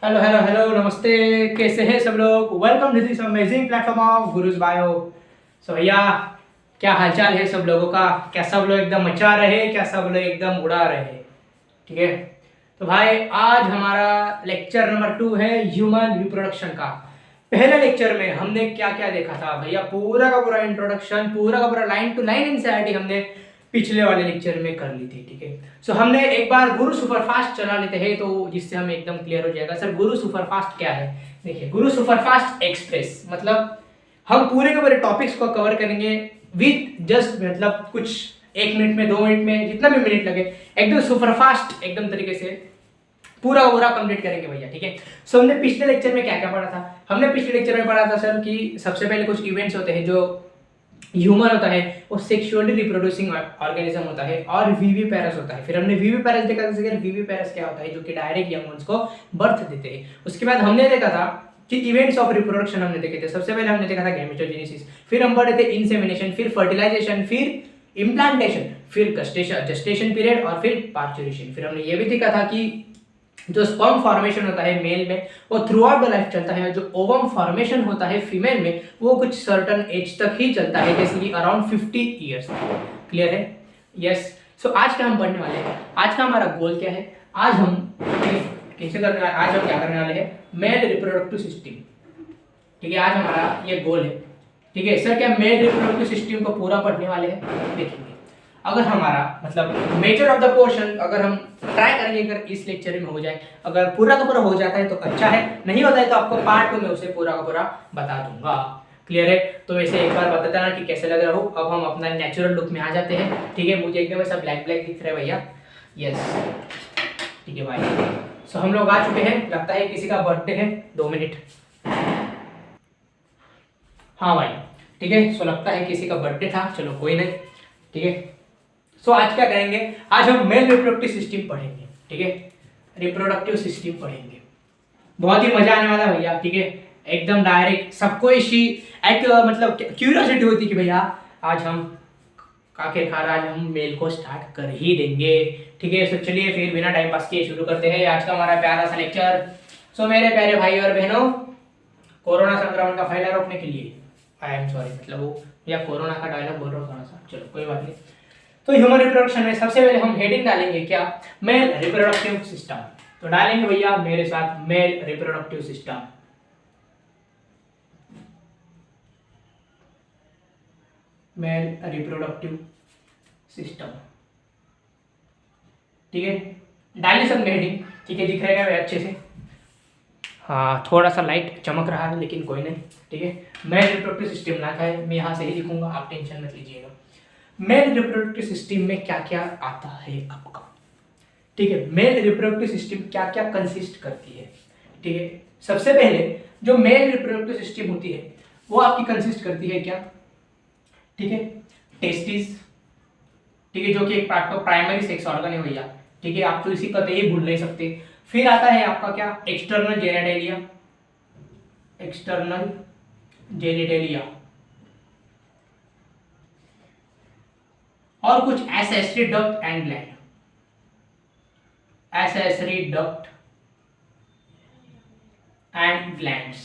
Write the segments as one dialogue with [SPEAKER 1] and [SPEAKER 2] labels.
[SPEAKER 1] Hello hello hello नमस्ते। कैसे हैं सब लोग? Welcome to this amazing platform of Gurus Bio. So भैया, क्या हालचाल है सब लोगों का? क्या सब लोग एकदम मचा रहे? क्या सब लोग एकदम उड़ा रहे? ठीक है, तो भाई आज हमारा लेक्चर नंबर 2 है ह्यूमन रिप्रोडक्शन का। पहले लेक्चर में हमने क्या क्या देखा था भैया? पूरा का पूरा इंट्रोडक्शन, पूरा का पूरा लाइन टू लाइन एनसीईआरटी हमने पिछले वाले लेक्चर में कर ली थी। ठीक है, सो हमने एक बार गुरु सुपरफास्ट चला लेते हैं तो जिससे हमें एकदम क्लियर हो जाएगा। सर गुरु सुपरफास्ट क्या है? देखिए, गुरु सुपरफास्ट एक्सप्रेस मतलब हम पूरे के पूरे टॉपिक्स को कवर करेंगे विद जस्ट मतलब कुछ 1 मिनट में 2 मिनट में जितना भी मिनट लगे, एकदम सुपरफास्ट एकदम तरीके से पूरा पूरा कंप्लीट करेंगे भैया। ठीक है, सो हमने पिछले लेक्चर में क्या क्या पढ़ा था? हमने पिछले लेक्चर में पढ़ा था सर कि सबसे पहले कुछ इवेंट्स होते हैं जो ह्यूमन होता है, वो सेक्सुअली रिप्रोड्यूसिंग ऑर्गेनिज्म होता है, और वीवीपैरस होता है। फिर हमने वीवीपैरस देखा था, वीवीपैरस क्या होता है, जो कि डायरेक्ट यंग वंस को बर्थ देते हैं। उसके बाद हमने देखा था कि इवेंट्स ऑफ रिप्रोडक्शन हमने देखे थे। सबसे पहले हमने देखा था गैमेटोजेनेसिस, फिर हम पढ़े थे इंसेमिनेशन, फिर फर्टिलाइजेशन, फिर इम्प्लांटेशन, फिर जेस्टेशन पीरियड, और फिर पार्चुरेशन। फिर हमने ये भी देखा था कि जो स्पर्म फॉर्मेशन होता है मेल में वो थ्रू आउट द लाइफ चलता है, जो ओवम फॉर्मेशन होता है फीमेल में वो कुछ सर्टन एज तक ही चलता है, जैसे कि अराउंड 50 ईयर्स। क्लियर है? यस। सो आज का हम पढ़ने वाले हैं, आज का हमारा गोल क्या है? आज हम कैसे करने वाले, आज हम क्या करने वाले हैं? Male reproductive system. ठीक है, आज हमारा ये गोल है। ठीक है सर, क्या मेल रिप्रोडक्टिव सिस्टम को पूरा पढ़ने वाले हैं? देखेंगे अगर हमारा मतलब मेजर ऑफ द पोर्शन अगर हम ट्राई करेंगे अगर इस लेक्चर में हो जाए, अगर पूरा का पूरा हो जाता है तो अच्छा है, नहीं होता है तो आपको पार्ट 2 में उसे पूरा का पूरा बता दूंगा। क्लियर है? तो वैसे एक बार बता देना कि कैसे लग रहा हो। अब हम अपना नेचुरल लुक में आ जाते हैं। ठीक है, मुझे एकदम ऐसा ब्लैक ब्लैक दिख रहा है भैया। यस, ठीक है भाई। सो हम लोग आ चुके हैं, लगता है किसी का बर्थडे है। 2 मिनट। हाँ भाई, ठीक है। सो लगता है किसी का बर्थडे था, चलो कोई नहीं। ठीक है, सो आज क्या करेंगे? आज हम मेल रिप्रोडक्टिव सिस्टम पढ़ेंगे। ठीक है, रिप्रोडक्टिव सिस्टम पढ़ेंगे, बहुत ही मजा आने वाला है भैया। ठीक है, एकदम डायरेक्ट सबको इसी एक मतलब क्यूरियोसिटी होती कि भैया आज हम आखिरकार आज हम मेल को स्टार्ट कर ही देंगे। ठीक है, सो चलिए फिर बिना टाइम पास किए शुरू करते हैं आज का हमारा प्यारा सा लेक्चर। सो मेरे प्यारे भाई और बहनों, कोरोना संक्रमण का फैला रोकने के लिए आई एम सॉरी, मतलब वो या कोरोना का डायलॉग बोल रहा हूँ थोड़ा सा, चलो कोई बात नहीं। तो ह्यूमन रिप्रोडक्शन में सबसे पहले हम हेडिंग डालेंगे क्या? Male reproductive system. तो डालेंगे भैया मेरे साथ male reproductive system. Male reproductive system. ठीक है, डालिए सब हेडिंग। ठीक है, दिख रहेगा भाई अच्छे से? हाँ, थोड़ा सा लाइट चमक रहा है लेकिन कोई नहीं। ठीक है, मेल रिप्रोडक्टिव सिस्टम ना है, मैं यहाँ से ही लिखूंगा, आप टेंशन मत लीजिएगा। मेल रिप्रोडक्टिव सिस्टम में क्या क्या आता है आपका? ठीक है, मेल रिप्रोडक्टिव सिस्टम क्या क्या कंसिस्ट करती है? ठीक है, सबसे पहले जो मेल रिप्रोडक्टिव सिस्टम होती है वो आपकी कंसिस्ट करती है क्या? ठीक है, टेस्टिस। ठीक है, जो कि एक प्राइमरी सेक्स ऑर्गन है भैया। ठीक है, आप तो इसी कतई भूल नहीं सकते। फिर आता है आपका क्या? External genitalia. एक्सटर्नल जेनिटेलिया और कुछ accessory duct and gland. Accessory duct and glands.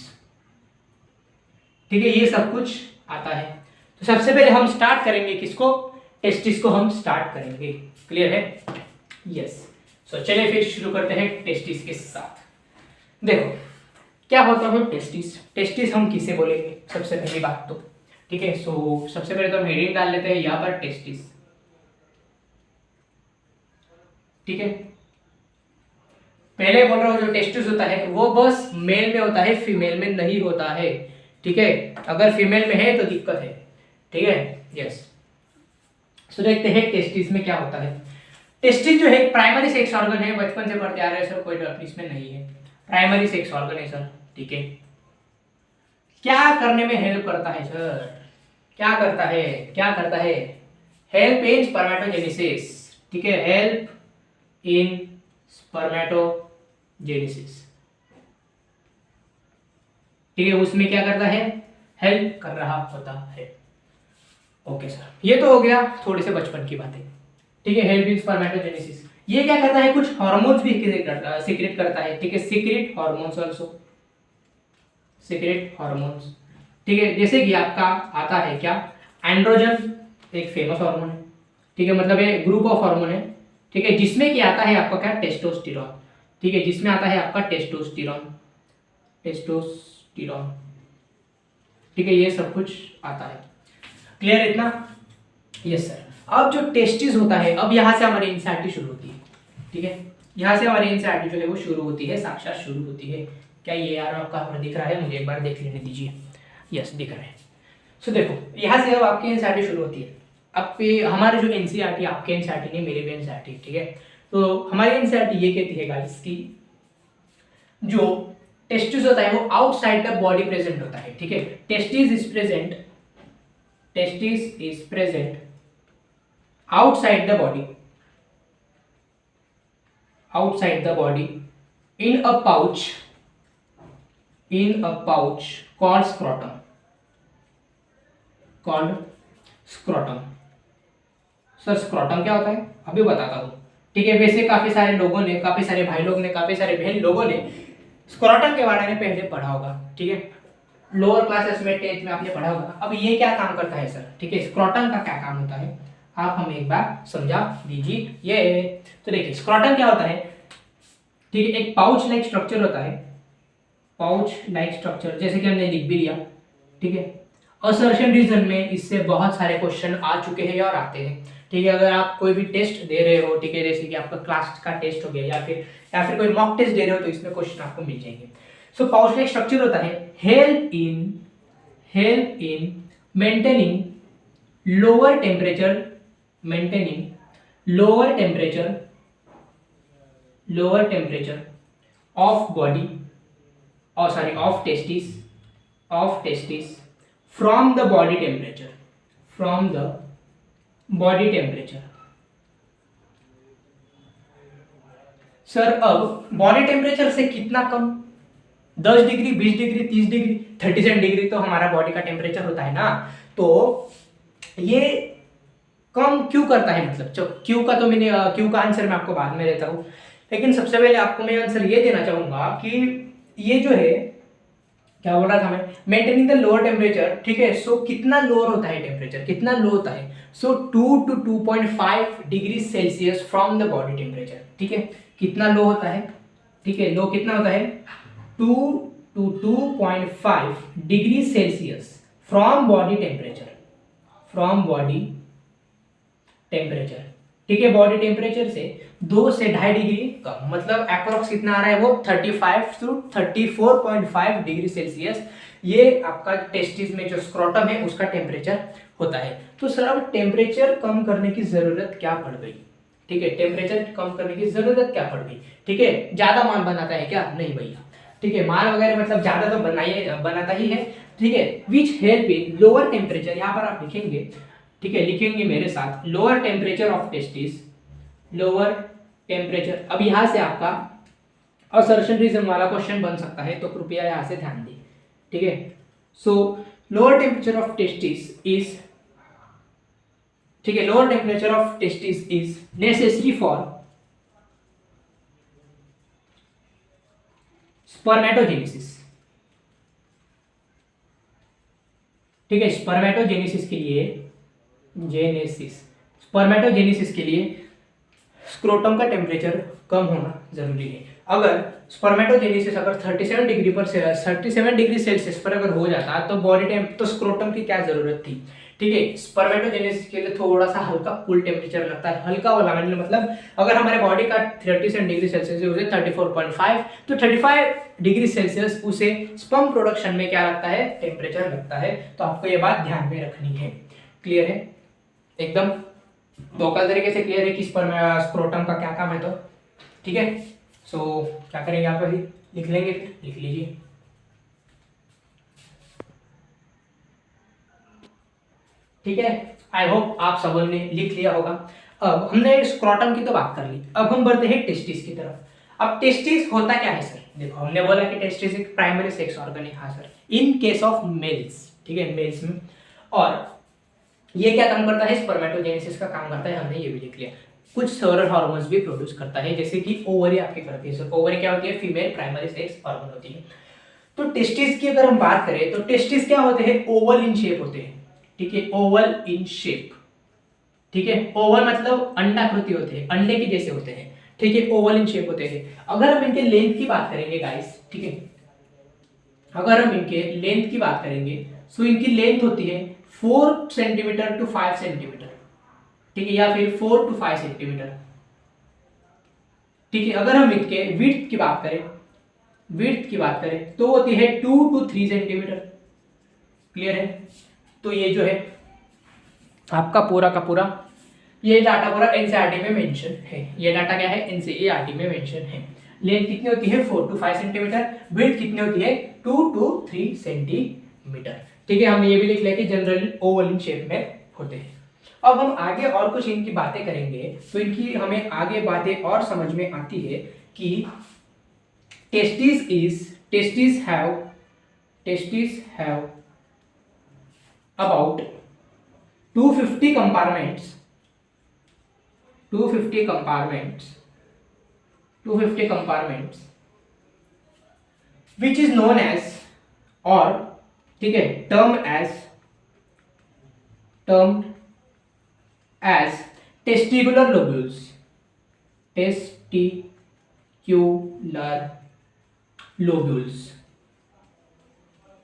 [SPEAKER 1] ठीक है, ये सब कुछ आता है। तो सबसे पहले हम स्टार्ट करेंगे किसको? टेस्टिस को हम स्टार्ट करेंगे। क्लियर है? यस। सो चलिए फिर शुरू करते हैं टेस्टिस के साथ। देखो क्या होता है टेस्टिस। टेस्टिस हम किसे बोलेंगे सबसे पहली बात तो? ठीक है, सो सबसे पहले तो हम हेडिंग डाल लेते हैं यहाँ पर टेस्टिस। ठीक है, पहले बोल रहा हूं जो टेस्टिस होता है वो बस मेल में होता है, फीमेल में नहीं होता है। ठीक है, अगर फीमेल में है तो दिक्कत है। ठीक है, यस। सो देखते हैं टेस्टिस में क्या होता है। टेस्टिस जो है प्राइमरी सेक्स ऑर्गन है, बचपन से पढ़ते आ रहे हैं सर, कोई डर इसमें नहीं है। प्राइमरी सेक्स ऑर्गन है सर। ठीक है, क्या करने में हेल्प करता है सर? क्या करता है? क्या करता है? Help in spermatogenesis. ठीक है, हेल्प इन स्पर्मेटोजेनेसिस। ठीक है, उसमें क्या करता है? हेल्प कर रहा होता है। ओके सर, ये तो हो गया थोड़े से बचपन की बातें। ठीक है, हेल्प इन स्पर्मेटोजेनेसिस ये क्या करता है, कुछ हार्मोन्स भी सीक्रेट करता है, ठीक है, secret hormones also, secret hormones, ठीक है। जैसे कि आपका आता है क्या, एंड्रोजन, एक फेमस हार्मोन है, ठीक है, मतलब ये ग्रुप ऑफ हार्मोन है, ठीक है, जिसमें कि आता है आपका क्या, टेस्टोस्टेरोन, ठीक है, जिसमें आता है आपका टेस्टोस्टेरोन, टेस्टोस्टेरोन, ठीक है, ये सब कुछ आता है। क्लियर है इतना? Yes sir. अब जो टेस्टिस होता है, अब यहाँ से हमारी एनसीईआरटी शुरू होती है, ठीक है, यहाँ से हमारी एनसीईआरटी जो है वो शुरू होती है, साक्षात शुरू होती है। क्या ये यार आपका दिख रहा है? मुझे एक बार देख लेने दीजिए। यस, दिख रहा है। सो देखो, यहाँ से अब आपकी एनसीईआरटी शुरू होती है। अब पे हमारे जो एनसीईआरटी, आपके एनसीईआरटी नहीं, मेरी भी एनसीईआरटी, ठीक है। तो हमारी एनसीईआरटी ये कहती है गाइस कि जो टेस्टिस होता है वो आउटसाइड द बॉडी प्रेजेंट होता है, ठीक है। Testis is present, testis is present outside the body, outside the body in a pouch, in a pouch called scrotum, called scrotum। Sir scrotum क्या होता है अभी बताता हूँ, ठीक है। वैसे काफी सारे लोगों ने, काफी सारे भाई लोग ने, काफी सारे बहन लोगों ने स्क्रोटम के बारे में पहले पढ़ा होगा, ठीक है, लोअर क्लासेस में, 10th में आपने पढ़ा होगा। अब ये क्या काम करता है सर, ठीक है, स्क्रोटम का क्या काम होता है, आप हमें एक बार समझा दीजिए। ये तो देखिए, स्क्रोटम क्या होता है, ठीक है, एक पाउच लाइक स्ट्रक्चर होता है, पाउच लाइक स्ट्रक्चर, जैसे कि हमने लिख भी लिया, ठीक है। असर्शन रीजन में इससे बहुत सारे क्वेश्चन आ चुके हैं और आते हैं, ठीक है। अगर आप कोई भी टेस्ट दे रहे हो, ठीक है, जैसे कि आपका क्लास का टेस्ट हो गया या फिर कोई मॉक टेस्ट दे रहे हो, तो इसमें क्वेश्चन आपको मिल जाएंगे। सो पाउच लाइक स्ट्रक्चर होता है, help in maintaining lower temperature, maintaining lower temperature of body, or sorry, of testis from the body temperature, sir अब बॉडी टेम्परेचर से कितना कम, 10 डिग्री, 20 डिग्री, 30 डिग्री, 37 डिग्री तो हमारा बॉडी का टेम्परेचर होता है ना। तो ये कम क्यों करता है, मतलब क्यों का तो मैंने क्यों का आंसर मैं आपको बाद में देता हूँ, लेकिन सबसे पहले आपको मैं आंसर ये देना चाहूंगा कि ये जो है, क्या बोल रहा था मैं, मेंटेनिंग द लोअर टेम्परेचर, ठीक है। सो कितना लोअर होता है टेम्परेचर, कितना लो होता है, सो 2 to 2.5 degree Celsius from the body temperature, ठीक है। कितना लो होता है, ठीक है, लो कितना होता है, 2 to 2.5 degree Celsius from body temperature, ठीक है। बॉडी टेम्परेचर से 2 से 2.5 डिग्री कम, मतलब अप्रोक्स कितना आ रहा है वो 35 to 34.5 डिग्री सेल्सियस, ये आपका टेस्टिस में जो स्क्रोटम है उसका टेम्परेचर होता है। तो सर अब टेम्परेचर कम करने की जरूरत क्या पड़ गई, ठीक है, टेम्परेचर कम करने की जरूरत क्या पड़ गई, ठीक है। ज्यादा मान बनाता है क्या, नहीं भैया, ठीक है, मान वगैरह मतलब ज्यादा तो बनाता ही है, ठीक है। Which help in lower temperature, यहाँ पर आप लिखेंगे, ठीक है, लिखेंगे मेरे साथ, lower temperature of testis, lower temperature. अब यहां से आपका असर्शन रीजन वाला क्वेश्चन बन सकता है, तो कृपया यहां से ध्यान दें, ठीक है। सो lower temperature of testis is, ठीक है, lower temperature of testis is necessary for spermatogenesis, ठीक है, स्पर्मेटोजेनेसिस के लिए, स्पर्मेटोजेनेसिस के लिए स्क्रोटम का टेम्परेचर कम होना जरूरी है। अगर स्पर्मेटोजेनेसिस अगर 37 डिग्री सेल्सियस पर अगर हो जाता तो तो स्क्रोटम की क्या जरूरत थी, ठीक है। स्पर्मेटोजेनेसिस के लिए थोड़ा सा हल्का कूल टेम्परेचर लगता है, हल्का वाला मतलब अगर हमारे बॉडी का 37 डिग्री सेल्सियस है उसे 34.5, तो 35 डिग्री सेल्सियस उसे स्पर्म प्रोडक्शन में क्या लगता है, टेम्परेचर लगता है। तो आपको ये बात ध्यान में रखनी है। क्लियर है एकदम लोकल तरीके से, क्लियर है कि स्क्रोटम का क्या काम है, तो ठीक है। सो क्या करेंगे, आप अभी लिख लेंगे, फिर लिख लीजिए, ठीक है। आई होप आप सब ने लिख लिया होगा। अब हमने स्क्रोटम की तो बात कर ली, अब हम बढ़ते हैं टेस्टिस की तरफ। अब टेस्टिस होता क्या है सर, देखो हमने बोला कि टेस्टिस एक प्राइमरी सेक्स ऑर्गन है, हाँ sir, in case of males, ठीक है, मेल्स में। और ये क्या काम करता है, स्पर्मेटोजेनेसिस का काम करता है, हमने ये भी लिख लिया। कुछ सेवरल हार्मोन्स भी प्रोड्यूस करता है, जैसे कि ओवरी आपकी करती है। सो ओवरी क्या होती है? फीमेल प्राइमरी सेक्स हार्मोन होती है। तो टेस्टिस की अगर हम बात करें तो टेस्टिस क्या होते हैं? ओवल इन शेप होते हैं, ठीक है, ओवल इन शेप, ठीक है। ओवल मतलब अंडाकृति होते हैं, अंडे के जैसे होते हैं, ठीक है, ओवल इन शेप होते हैं। अगर हम इनके लेंथ की बात करेंगे गाइस, ठीक है, अगर हम इनके लेंथ की बात करेंगे सो इनकी लेंथ होती है 4 सेंटीमीटर टू 5 सेंटीमीटर, ठीक है, या फिर 4 टू 5 सेंटीमीटर, ठीक है। अगर हम इनके विड्थ की बात करें, विड्थ की बात करें तो होती है 2 टू 3 सेंटीमीटर। क्लियर है? तो ये जो है आपका पूरा का पूरा ये डाटा पूरा एनसीईआरटी में मेंशन है। ये डाटा क्या है? एनसीईआरटी में मेंशन है। लेंथ कितनी होती है? 4 टू 5 सेंटीमीटर। विड्थ कितनी होती है? 2 टू 3 सेंटीमीटर, ठीक है। हम ये भी लिख लें कि जनरली ओवल इन शेप में होते हैं। अब हम आगे और कुछ इनकी बातें करेंगे तो इनकी हमें आगे बातें और समझ में आती है कि testes have about 250 compartments, 250 compartments which is known as or ठीक है termed as testicular lobules,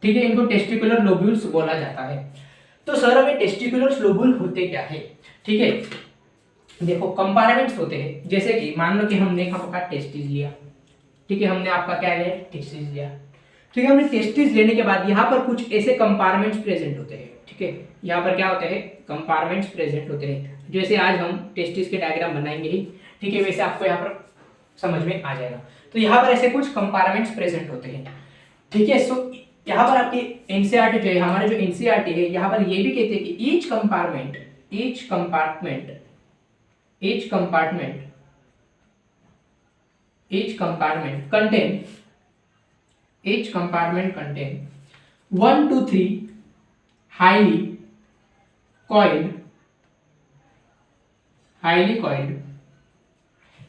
[SPEAKER 1] ठीक है, इनको टेस्टिकुलर लोब्यूल्स बोला जाता है। तो सर हमें टेस्टिकुलर लोब्यूल होते क्या है? ठीक है, देखो कंपार्टमेंट्स होते हैं, जैसे कि मान लो कि हमने आपका टेस्टिस लिया, ठीक है, हमने आपका क्या लिया? टेस्टिस लिया, ठीक है। हमने टेस्टिस लेने के बाद यहाँ पर कुछ ऐसे कंपार्टमेंट्स प्रेजेंट होते हैं, ठीक है, यहाँ पर क्या होते हैं? कंपार्टमेंट्स प्रेजेंट होते हैं। जैसे आज हम टेस्टिस के डायग्राम बनाएंगे ही, ठीक है, वैसे आपको यहाँ पर समझ में आ जाएगा। तो यहाँ पर ऐसे कुछ कंपार्टमेंट्स प्रेजेंट होते हैं, ठीक है। सो यहाँ पर आपकी एनसीईआरटी जो है, हमारे जो एनसीईआरटी है, यहाँ पर ये भी कहते हैं कि each compartment contain 1 to 3 highly coiled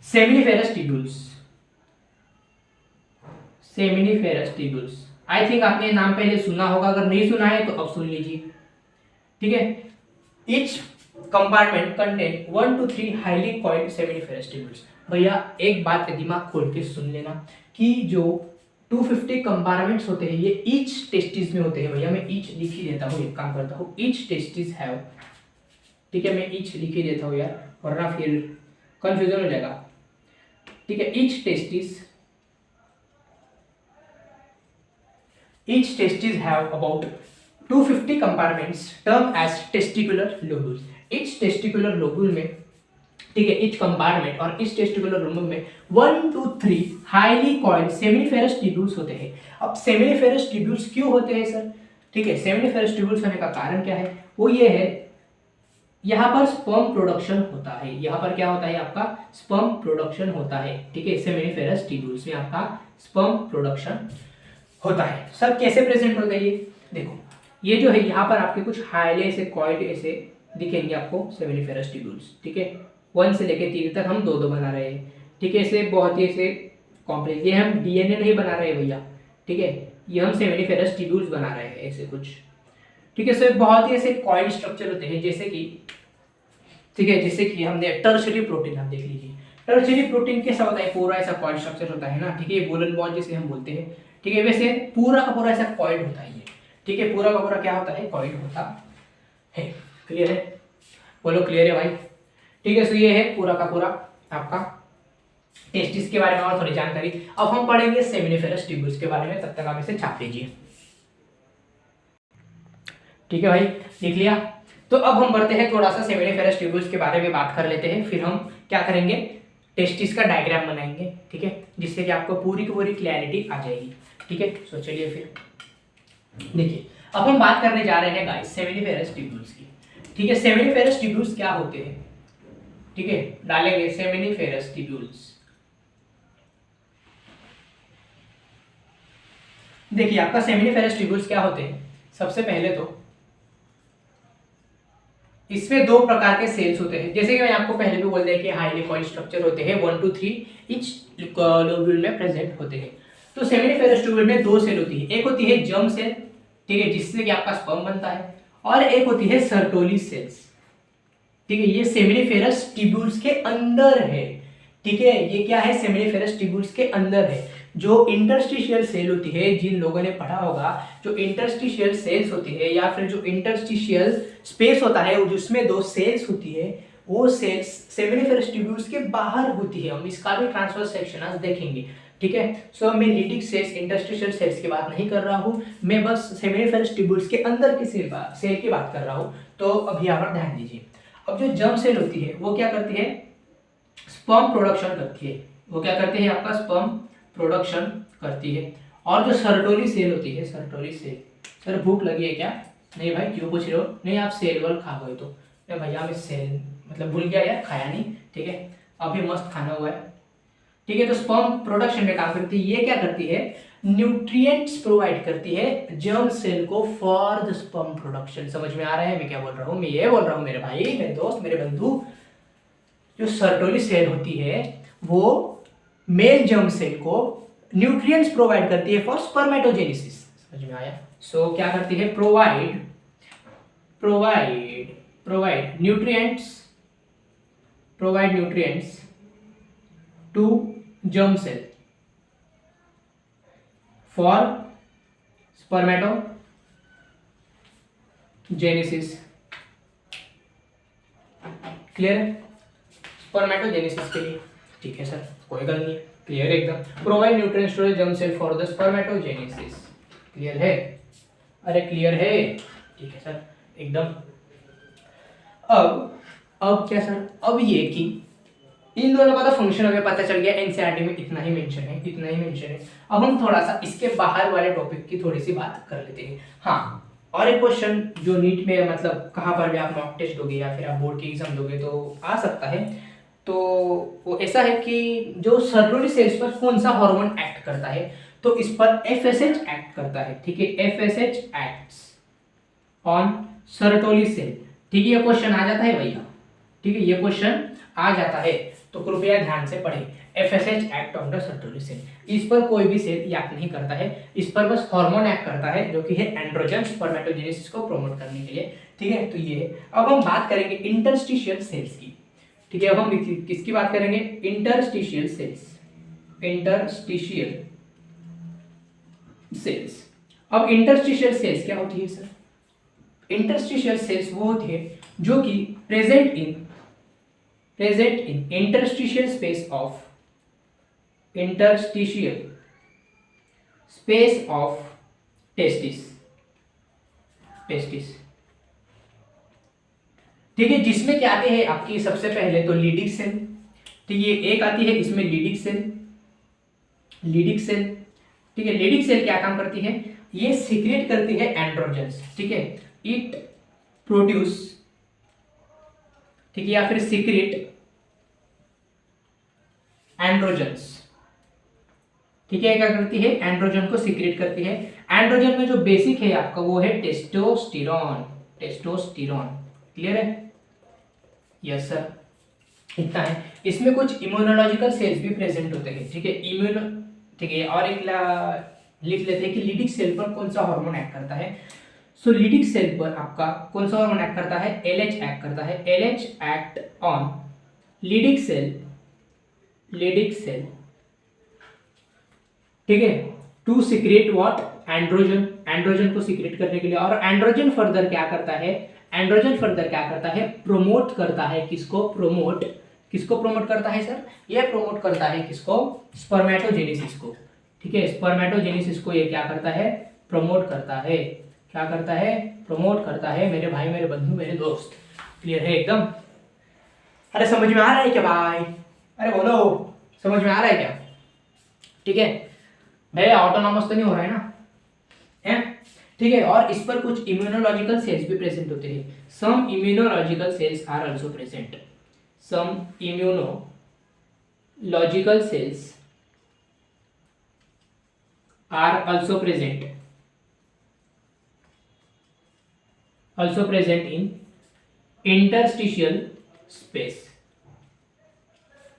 [SPEAKER 1] seminiferous tubules। I think आपने नाम पहले सुना होगा, अगर नहीं सुना है तो अब सुन लीजिए, ठीक है। Each compartment contain 1 to 3 highly coiled seminiferous tubules. भैया एक बात दिमाग खोल के सुन लेना कि जो 250 कंपार्टमेंट्स होते हैं ये ईच टेस्टिस में होते हैं। भैया मैं ईच लिख ही देता हूँ, एक काम करता हूँ, ईच टेस्टिस हैव, ठीक है, मैं ईच लिख ही देता हूँ यार, वरना फिर कंफ्यूजन हो जाएगा, ठीक है। Each testes have about 250 compartments termed as testicular lobules। each testicular lobule में, ठीक है, each compartment और each testicular lobule में 1 to 3 highly coiled seminiferous tubules होते हैं। अब seminiferous tubules क्यों होते हैं सर? ठीक है, seminiferous tubules होने का कारण क्या है? वो ये है, यहाँ पर स्पर्म प्रोडक्शन होता है। यहाँ पर क्या होता है? आपका स्पर्म प्रोडक्शन होता है, ठीक है। सेमिनिफेरस ट्यूब्यूल्स में आपका स्पर्म प्रोडक्शन होता है। सर कैसे प्रेजेंट होता है ये? देखो ये जो है यहाँ पर आपके कुछ हाईली ऐसे कॉइल्ड ऐसे दिखेंगे आपको सेमिनिफेरस ट्यूब्यूल्स, ठीक है। 1 से लेकर 3 तक हम 2 बना रहे हैं, ठीक है। ऐसे बहुत ही ऐसे कॉम्प्लेक्स, ये हम डीएनए नहीं बना रहे भैया, ठीक है, ये हम सेमिनिफेरस ट्यूब्यूल्स बना रहे हैं ऐसे कुछ, ठीक है। सो बहुत ही ऐसे कॉइल्ड स्ट्रक्चर होते हैं, जैसे कि, ठीक है, जैसे कि हमने टर्शियरी प्रोटीन, आप देख लीजिए टर्शियरी प्रोटीन कैसा होता है? पूरा ऐसा कॉइल्ड स्ट्रक्चर होता है ना, ठीक है, वुलन बॉल जिसे हम बोलते हैं, ठीक है। वैसे पूरा का पूरा ऐसा कॉइल्ड होता है ये, ठीक है, पूरा का पूरा क्या होता है? कॉइल्ड होता है। क्लियर है? बोलो क्लियर है भाई? ठीक है। सो ये है पूरा का पूरा आपका टेस्टिस के बारे में और थोड़ी जानकारी। अब हम पढ़ेंगे सेमिनिफेरस ट्यूब्यूल्स के बारे में, तब तक आप इसे छाप लीजिए, ठीक है भाई, लिख लिया? तो अब हम बढ़ते हैं, थोड़ा सा सेमिनिफेरस ट्यूब्यूल्स के बारे में बात कर लेते हैं, फिर हम क्या करेंगे? टेस्टिस का डायग्राम बनाएंगे, ठीक है, जिससे कि आपको पूरी की पूरी क्लैरिटी आ जाएगी, ठीक है। सो चलिए फिर देखिए, अब हम बात करने जा रहे हैं गाइस सेमिनिफेरस ट्यूब्यूल्स की, ठीक है। सेमिनिफेरस ट्यूब्यूल्स क्या होते हैं? ठीक है, डालेंगे सेमिनिफेरस ट्यूब्यूल्स। देखिए आपका सेमिनिफेरस ट्यूब्यूल्स क्या होते हैं? सबसे पहले तो इसमें दो प्रकार के सेल्स होते हैं, जैसे कि मैंने आपको पहले भी बोल दिया कि हाईली कॉइल स्ट्रक्चर होते हैं, 1 to 3 इच लोब्यूल में प्रेजेंट होते हैं। तो सेमिनिफेरस ट्यूब्यूल में दो सेल होती है, एक होती है जर्म सेल, ठीक है, जिससे कि आपका स्पर्म बनता है, और एक होती है सर्टोली सेल्स, ठीक है। ये सेमिनिफेरस ट्यूब्यूल्स के अंदर है, ठीक है, ये क्या है, सेमिनिफेरस ट्यूब्यूल्स के अंदर है। जो इंटरस्टिशियल सेल होती है, जिन लोगों ने पढ़ा होगा, जो इंटरस्टिशियल सेल्स होती है या फिर जो इंटरस्टिशियल स्पेस होता है जिसमें दो सेल्स होती है, वो सेल्स सेमिनिफेरस ट्यूब्यूल्स के बाहर होती है। हम इसका भी ट्रांसवर्स सेक्शन आज देखेंगे, ठीक है। सो मैं लिटिक सेल्स, इंटरस्टिशियल सेल्स की बात नहीं कर रहा हूँ, मैं बस सेमिनिफेरस ट्यूब्यूल्स के अंदर की सेल की बात कर रहा हूँ। तो अभी यहाँ पर ध्यान दीजिए। अब जो जर्म सेल होती है वो क्या करती है, स्पर्म प्रोडक्शन करती है। वो क्या करती है, आपका स्पर्म प्रोडक्शन करती है। और जो सर्टोली सेल होती है, सर्टोली सेल, सर भूख लगी है क्या? नहीं भाई, क्यों पूछ रहे हो? नहीं, आप सेल वाल खा गए तो? नहीं भैया, मैं सेल मतलब भूल गया यार, खाया नहीं, ठीक है, अभी मस्त खाना हुआ है, ठीक है। तो स्पर्म प्रोडक्शन में काम करती है। ये क्या करती है, न्यूट्रिएंट्स प्रोवाइड करती है जर्म सेल को फॉर द स्पर्म प्रोडक्शन। समझ में आ रहा है मैं क्या बोल रहा हूँ? मैं ये बोल रहा हूँ मेरे भाई, मेरे दोस्त, मेरे बंधु, जो सर्टोली सेल होती है वो मेल जर्म सेल को न्यूट्रिएंट्स प्रोवाइड करती है फॉर स्पर्मेटोजेनेसिस। समझ में आया? सो क्या करती है, provide nutrients to germ cell for spermatogenesis। Clear है? स्पर्मेटोजेनेसिस के लिए, ठीक है सर, कोई गल नहीं, क्लियर है एकदम। Provide nutrients to germ cell for the spermatogenesis। Clear है? अरे क्लियर है, ठीक है सर एकदम। अब क्या सर, अब ये कि इन दोनों का तो फंक्शन हमें पता चल गया, एनसीईआरटी में इतना ही मेंशन है। अब हम थोड़ा सा इसके बाहर वाले टॉपिक की थोड़ी सी बात कर लेते हैं। हाँ, और एक क्वेश्चन जो नीट में मतलब कहाँ पर भी आप मॉक टेस्ट दोगे या फिर आप बोर्ड की एग्जाम दोगे तो आ सकता है। तो वो ऐसा है कि जो सर्टोली सेल्स पर कौन सा हार्मोन एक्ट करता है, तो इस पर एफएसएच एक्ट करता है, ठीक है, FSH acts on Sertoli cell, ठीक है। ये क्वेश्चन आ जाता है भैया, ठीक है, ये क्वेश्चन आ जाता है, तो कृपया ध्यान से पढ़ें। FSH act on the Sertoli cell, इस पर कोई भी सेल एक्ट नहीं करता है, इस पर बस हार्मोन एक्ट करता है जो कि है एंड्रोजन, स्पर्मेटोजेनेसिस को प्रमोट करने के लिए, ठीक है। तो ये है। अब हम बात करेंगे इंटरस्टिशियल सेल्स की, ठीक है। अब हम किसकी बात करेंगे, इंटरस्टिशियल सेल्स, इंटरस्टिशियल सेल्स। अब इंटरस्टिशियल सेल्स क्या होती है सर? इंटरस्टिशियल सेल्स वो होती है जो कि present in interstitial space of testis, ठीक है, जिसमें क्या आते हैं आपकी सबसे पहले तो लीडिक सेल, ठीक है, एक आती है इसमें लीडिक सेल, ठीक है। लीडिक सेल क्या काम करती है, ये सीक्रेट करती है एंड्रोजन्स, ठीक है, इट प्रोड्यूस, ठीक है, या फिर सीक्रेट एंड्रोजन्स, ठीक है। क्या करती है, एंड्रोजन को सीक्रेट करती है। एंड्रोजन में जो बेसिक है आपका वो है टेस्टोस्टेरोन, क्लियर है? यस सर, इतना है। इसमें कुछ इम्यूनोलॉजिकल सेल्स भी प्रेजेंट होते हैं, ठीक है, ठीक है। और एक लिख लेते हैं कि लीडिक सेल पर कौन सा हार्मोन एक्ट करता है। सो लीडिक सेल पर आपका कौन सा हार्मोन एक्ट करता है, एलएच एक्ट करता है, एलएच एक्ट ऑन लीडिक सेल, ठीक है, टू सीक्रेट व्हाट, एंड्रोजन को सीक्रेट करने के लिए। और एंड्रोजन फर्दर क्या करता है, प्रमोट करता है, किसको प्रमोट करता है सर? ये प्रमोट करता है किसको, स्पर्मेटोजेनेसिस को, ठीक है, स्पर्मेटोजेनेसिस को ये क्या करता है, प्रमोट करता है। क्या करता है, प्रमोट करता है, मेरे भाई, मेरे बंधु, मेरे दोस्त, क्लियर है एकदम? अरे समझ में आ रहा है क्या भाई? अरे बोलो, समझ में आ रहा है क्या? ठीक है भैया, ऑटोनॉमस तो नहीं हो रहा है ना, है, ठीक है। और इस पर कुछ इम्यूनोलॉजिकल सेल्स भी प्रेजेंट होते हैं। Some immunological cells are also present, some immunological cells are also present in interstitial space.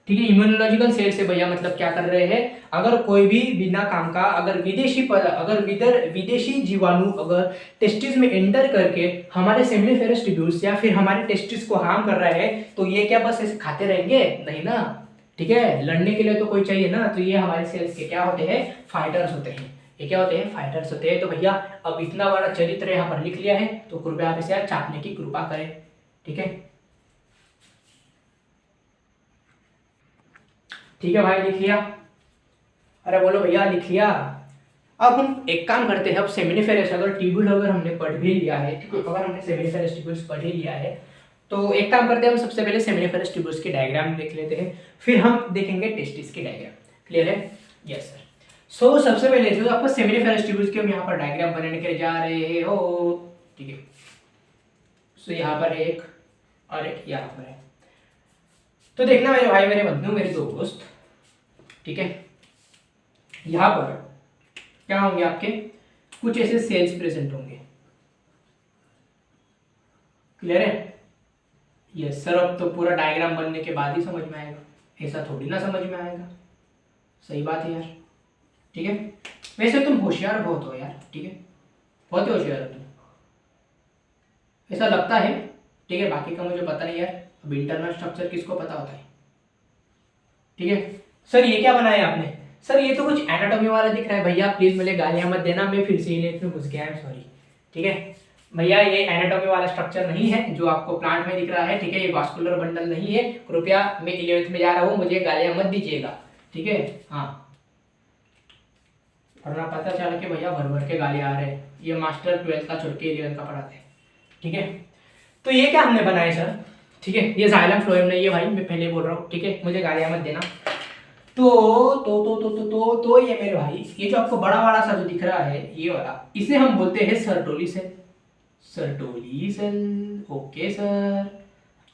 [SPEAKER 1] ठीक है, इम्यूनोलॉजिकल सेल से भैया मतलब क्या कर रहे हैं, अगर कोई भी बिना काम का अगर विदेशी जीवाणु अगर टेस्टिस में एंटर करके हमारे सेमिनिफेरस ट्यूब्यूल्स या फिर हमारे टेस्टिस को हार्म कर रहा है, तो ये क्या बस ऐसे खाते रहेंगे? नहीं ना। ठीक है, लड़ने के लिए तो कोई चाहिए ना। तो ये हमारे सेल्स के क्या होते हैं, फाइटर्स होते हैं। ये क्या होते हैं, फाइटर्स होते हैं। तो भैया अब इतना बड़ा चरित्र यहाँ पर लिख लिया है, तो कृपया आप इसे छापने की कृपा करें। ठीक है, ठीक है भाई, लिख लिया? अरे बोलो भैया, लिख लिया? अब हम एक काम करते हैं, अब सेमिनिफेरस अगर ट्यूब्यूल अगर हमने पढ़ भी लिया है, ठीक है, अगर हमने सेमिनिफेरस ट्यूब्यूल्स पढ़ ही लिया है, तो एक काम करते हैं, हम सबसे पहले सेमिनिफेरस ट्यूब्यूल्स की डायग्राम देख लेते हैं, फिर हम देखेंगे टेस्टिस की डायग्राम। क्लियर है? Yes sir. सो सबसे पहले जो आपको सेमिनिफेरस ट्यूब्यूल्स की हम यहाँ पर डायग्राम बनाने के लिए जा रहे हो। ठीक है, सो यहाँ पर एक और एक यहाँ पर है। तो देखना मेरे भाई, मेरे बंधु, मेरे दोस्त, ठीक है, यहां पर क्या होंगे, आपके कुछ ऐसे सेल्स प्रेजेंट होंगे। क्लियर है? Yes sir. अब तो पूरा डायग्राम बनने के बाद ही समझ में आएगा, ऐसा थोड़ी ना समझ में आएगा। सही बात है यार। ठीक है, वैसे तुम होशियार बहुत हो यार। ठीक है, बहुत ही होशियार हो तुम, ऐसा लगता है। ठीक है, बाकी का मुझे पता नहीं यार, अब इंटरनल स्ट्रक्चर किसको पता होता है। ठीक है सर, ये क्या बनाया आपने? सर ये तो कुछ एनाटॉमी वाला दिख रहा है भैया, प्लीज मुझे गालियां मत देना, मैं फिर से इलेक्ट में घुस गया, आई एम सॉरी। ठीक है भैया, ये एनाटॉमी वाला स्ट्रक्चर नहीं है जो आपको प्लांट में दिख रहा है। ठीक है, ये वास्कुलर बंडल नहीं है। कृपया, मैं 11th में जा रहा हूँ, मुझे गालियां मत दीजिएगा। ठीक है, हाँ, वरना पता चला कि भैया भर भर के गालियां आ रहे हैं। ये मास्टर 12th का छोड़ के 11th का पढ़ाते हैं। ठीक है, तो ये क्या हमने बनाया सर? ठीक है, ये जाइलम फ्लोएम नहीं है भाई, मैं पहले बोल रहा हूँ। ठीक है, मुझे गालियां मत देना। तो ये मेरे भाई, ये जो आपको बड़ा बड़ा सा जो दिख रहा है, ये वाला, इसे हम बोलते हैं Sertoli cell. Sertoli cell, okay sir.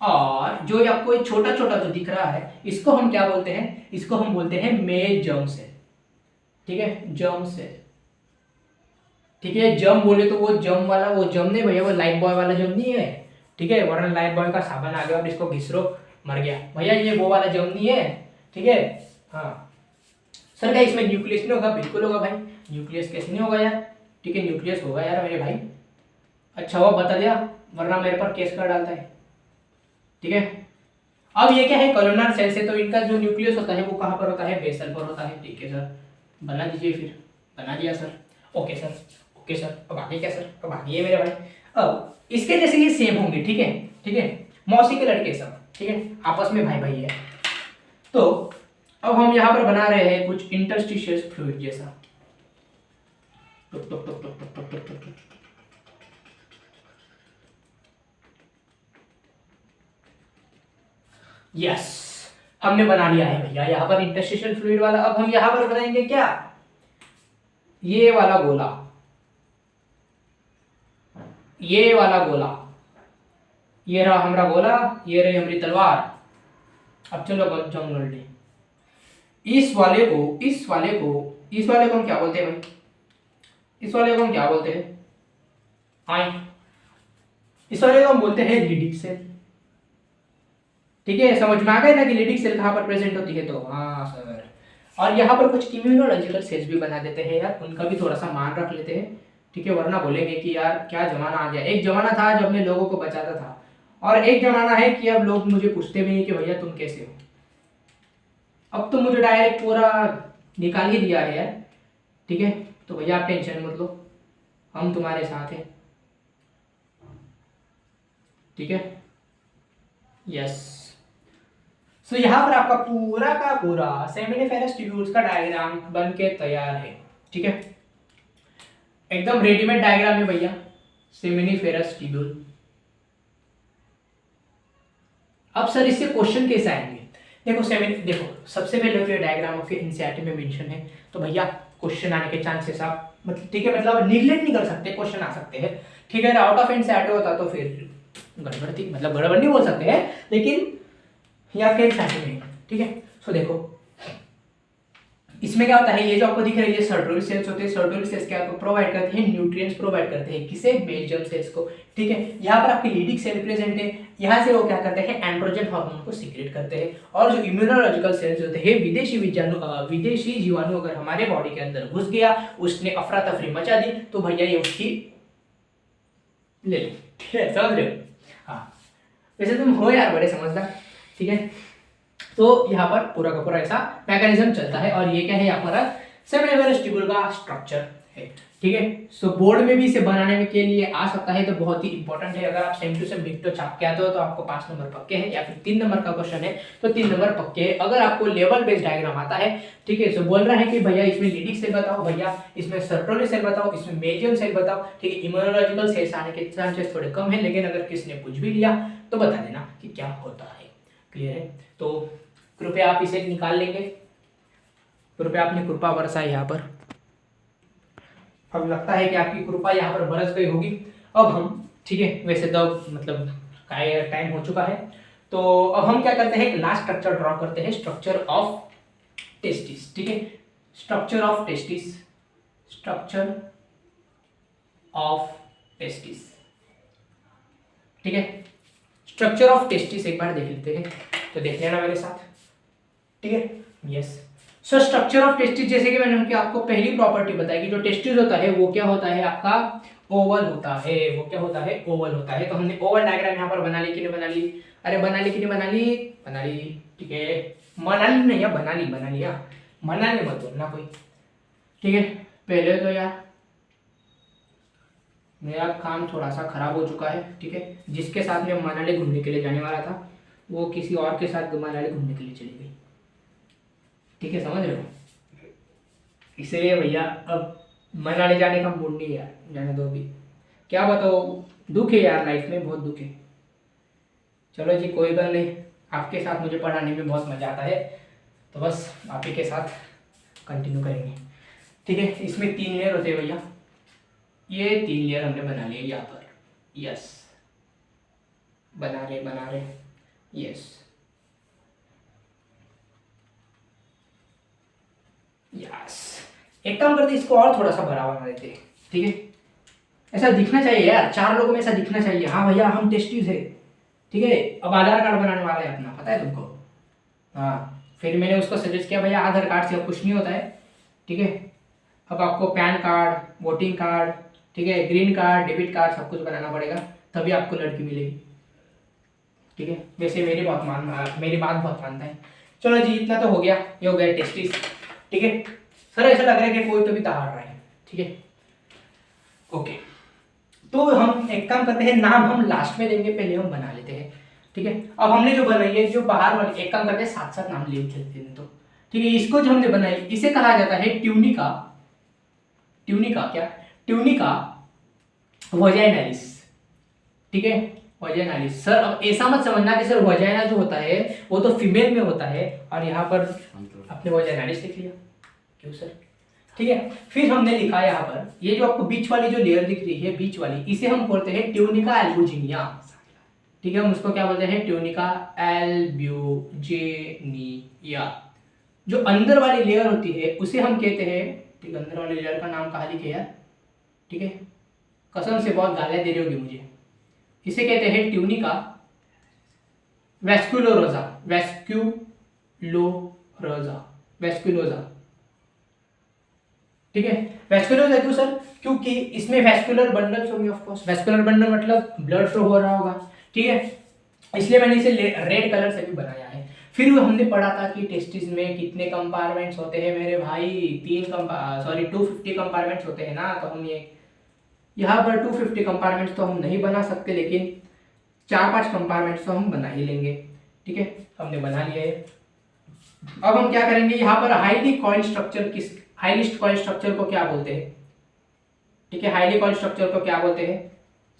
[SPEAKER 1] और जो आपको छोटा छोटा जो दिख रहा है, इसको हम क्या बोलते हैं? इसको हम बोलते हैं मेजर्म सेल। ठीक है, जर्म सेल। ठीक है, जर्म बोले तो वो जर्म वाला, वो जर्म नहीं भैया, वो लाइफ बॉय वाला जर्म नहीं है। ठीक है, वरना लाइफ बॉय का साबन आ गया और इसको घिसरो मर गया भैया, ये वो वाला जर्म नहीं है। ठीक है, हाँ सर। क्या इसमें न्यूक्लियस नहीं होगा? बिल्कुल होगा भाई, न्यूक्लियस कैसे नहीं होगा यार? ठीक है, न्यूक्लियस होगा यार मेरे भाई। अच्छा हुआ बता दिया, वरना मेरे पर केस कर डालता है। ठीक है, अब ये क्या है, कोलोनर सेल से, तो इनका जो न्यूक्लियस होता है वो कहाँ पर होता है? बेसल पर होता है। ठीक है सर, बना दीजिए फिर। बना दिया sir. Okay sir, okay sir. अब आगे क्या सर? अब आगे मेरे भाई, अब इसके जैसे ये सेम होंगे। ठीक है, ठीक है, मौसी के लड़के सब। ठीक है, आपस में भाई भाई है। तो अब हम यहाँ पर बना रहे हैं कुछ इंटरस्टिशियल फ्लूइड जैसा। यस, हमने बना लिया है भैया यहाँ पर इंटरस्टिशियल फ्लूइड वाला। अब हम यहाँ पर बनाएंगे क्या? ये वाला गोला, ये वाला गोला, ये रहा हमारा गोला, ये रही हमारी तलवार। अब चलो जंग लड़ ले। इस वाले को हम क्या बोलते हैं भाई? इस वाले को हम क्या बोलते हैं? आए, इस वाले को हम बोलते हैं लिडिक सेल। ठीक है, समझ में आ गया ना कि लिडिक सेल कहाँ पर प्रेजेंट होती है? तो हाँ सर। और यहाँ पर कुछ इम्यूनोलॉजिकल सेल्स भी बना देते हैं यार, उनका भी थोड़ा सा मान रख लेते हैं। ठीक है, वरना बोलेंगे कि यार क्या जमाना आ गया। एक जमाना था जब मैं लोगों को बचाता था, और एक जमाना है कि अब लोग मुझे पूछते भी नहीं कि भैया तुम कैसे हो। अब तो मुझे डायरेक्ट पूरा निकाल ही दिया है यार। ठीक है, तो भैया आप टेंशन मत लो, हम तुम्हारे साथ हैं। ठीक है, यस। सो यहाँ पर आपका पूरा का पूरा सेमिनिफेरस ट्यूब्यूल्स का डायग्राम बन के तैयार है। ठीक है, एकदम रेडीमेड डायग्राम है भैया, सेमिनिफेरस ट्यूब्यूल। अब सर इससे क्वेश्चन कैसे आएंगे? देखो देखो, सबसे पहले तो डायग्राम ऑफ एनसीईआरटी में मेंशन है, तो भैया क्वेश्चन आने के चांसेस आप मतलब, ठीक है, मतलब निगलेक्ट नहीं कर सकते, क्वेश्चन आ सकते हैं। ठीक है, आउट ऑफ एनसीईआरटी होता तो फिर गड़बड़ थी, मतलब गड़बड़ नहीं बोल सकते हैं, लेकिन यहाँ के एनसीईआरटी में। ठीक है, सो देखो इसमें क्या होता है, ये जो आपको दिख रहा है ये सर्टोरल सेल्स होते हैं। सर्टोरल सेल्स क्या प्रोवाइड करते हैं, न्यूट्रिएंट्स प्रोवाइड करते हैं, किसे, मेरिस्टेम सेल्स को। ठीक है, यहाँ पर आपके लीडिक सेल प्रेजेंट है, यहाँ से वो क्या करते हैं, एंड्रोजन हार्मोन को सीक्रेट करते हैं। और जो इम्यूनोलॉजिकल सेल्स होते हैं, विदेशी जीवाणु अगर हमारे बॉडी के अंदर घुस गया, उसने अफरा तफरी मचा दी, तो भैया ये उसकी ले लो। ठीक है, समझ रहे हो? हाँ, वैसे तुम हो यार बड़े समझदार। ठीक है, तो यहाँ पर पूरा का पूरा ऐसा मैकेनिज्म चलता है। और ये क्या है, यहाँ पर सेमिनिफेरस ट्यूब्यूल का स्ट्रक्चर है। ठीक है, सो बोर्ड में भी इसे बनाने में के लिए आ सकता है, तो बहुत ही इंपॉर्टेंट है। अगर आप सेम टू सेम डिक्टो छाप के आते हो तो आपको 5 नंबर पक्के हैं, या फिर 3 नंबर का क्वेश्चन है तो 3 नंबर पक्के है। अगर आपको लेवल बेस्ड डायग्राम आता है, ठीक है, सो बोल रहा है कि भैया इसमें लीडिक सेल बताओ, भैया इसमें सर्टोरल सेल बताओ, इसमें मेरिस्टेम सेल बताओ। ठीक है, इम्यूनोलॉजिकल सेल्स आने के चांसेस थोड़े कम है, लेकिन अगर किसने पूछ भी लिया तो बता देना कि क्या होता है। क्लियर है? तो कृपया आप इसे निकाल लेंगे, कृपया आपने कृपा बरसाई यहाँ पर। अब लगता है कि आपकी कृपा यहाँ पर बरस गई होगी। अब हम, ठीक है, वैसे तो मतलब टाइम हो चुका है, तो अब हम क्या करते हैं, एक लास्ट स्ट्रक्चर ड्रॉ करते हैं, स्ट्रक्चर ऑफ टेस्टिस। ठीक है, structure of testis, structure of testis. ठीक है, स्ट्रक्चर ऑफ टेस्टिस एक बार देख लेते हैं, तो देख लेना मेरे साथ। ठीक है, yes. So structure of testis, जैसे कि मैंने आपको पहली प्रॉपर्टी बताई कि जो टेस्टिस होता है वो क्या होता है, आपका ओवल होता है। वो क्या होता है, ओवल होता है। तो हमने ओवल डायग्राम यहाँ पर बना ली कि नहीं बना ली? अरे बना ली कि नहीं बना ली? बना ली। ठीक है, बना ली नहीं, बना ली, बना लिया, बनाने मत बोलना कोई। ठीक है, पहले तो यार मेरा काम थोड़ा सा खराब हो चुका है। ठीक है, जिसके साथ मैं मनाली घूमने के लिए जाने वाला था, वो किसी और के साथ मनाली घूमने के लिए चली गई। ठीक है, समझ रहे हो? इसलिए भैया अब मनाली जाने का मूड नहीं है यार, जाने दो अभी। क्या बताओ, दुख है यार, लाइफ में बहुत दुख है। चलो जी, कोई बात नहीं, आपके साथ मुझे पढ़ाने में बहुत मज़ा आता है, तो बस आप ही के साथ कंटिन्यू करेंगे। ठीक है, इसमें 3 लेयर होते हैं भैया, ये 3 लेयर हमने बना लिए यहाँ पर। यस, बना रहे, यस यस। एक काम करते, इसको और थोड़ा सा बड़ा बना देते हैं। ठीक है, ऐसा दिखना चाहिए यार, 4 लोगों में ऐसा दिखना चाहिए, हाँ भैया हम टेस्टीज है। ठीक है, अब आधार कार्ड बनाने वाला है अपना, पता है तुमको? हाँ, फिर मैंने उसको सजेस्ट किया भैया आधार कार्ड से अब कुछ नहीं होता है। ठीक है, अब आपको पैन कार्ड, वोटिंग कार्ड, ठीक है, ग्रीन कार्ड, डेबिट कार्ड, सब कुछ बनाना पड़ेगा, तभी आपको लड़की मिलेगी। ठीक है, वैसे मेरी बात बहुत मानता है। चलो जी, इतना तो हो गया, ये हो गया टेस्टीज। ठीक है सर, ऐसा लग रहा है कि कोई तो भी दहाड़ रहा है। ठीक है, ओके, तो हम एक काम करते हैं, नाम हम लास्ट में देंगे, पहले हम बना लेते हैं। ठीक है, अब हमने जो बनाई है, जो बाहर वाली, एक काम करते हैं साथ साथ नाम ले चलते हैं। तो ठीक है, इसको जो हमने बनाई, इसे कहा जाता है ट्यूनिका। ट्यूनिका क्या? Tunica vaginalis. ठीक है, वजाइनालिस। सर अब ऐसा मत समझना कि सर वजाइना जो होता है वो तो फीमेल में होता है, और यहाँ पर आपने वजाइनालिस लिख लिया, क्यों सर? ठीक है, फिर हमने लिखा यहाँ पर, ये जो आपको बीच वाली जो लेयर दिख रही है, बीच वाली, इसे हम बोलते हैं ट्यूनिका एल्बुजिनिया। ठीक है, हम उसको क्या बोलते हैं, ट्यूनिका एल्ब्यूजेनिया। जो अंदर वाली लेयर होती है उसे हम कहते हैं, ठीक है, अंदर वाली लेयर का नाम कहाँ लिखे यार? ठीक है, कसम से बहुत गालियां दे रही होगी मुझे। इसे कहते हैं ट्यूनिका वेस्कुलोरोजा। वेस्कुलोजा। ठीक है, वेस्कुलोजा क्यों सर? क्योंकि इसमें वेस्कुलर बंडल्स होंगे, ऑफ कोर्स। वेस्कुलर बंडल मतलब ब्लड फ्लो हो रहा होगा। ठीक है, इसलिए मैंने इसे रेड कलर से भी बनाया है। फिर हमने पढ़ा था कि टेस्टिस में कितने कंपार्टमेंट्स होते हैं मेरे भाई, 250 कंपार्टमेंट्स होते हैं ना। तो हम ये यहाँ पर 250 कंपार्टमेंट्स तो हम नहीं बना सकते, लेकिन 4-5 कंपार्टमेंट्स तो हम बना ही लेंगे। ठीक है, हमने बना लिया है। अब हम क्या करेंगे, यहाँ पर हाईली कॉइल्ड स्ट्रक्चर को क्या बोलते हैं? ठीक है, हाईली कॉइल्ड स्ट्रक्चर को क्या बोलते हैं?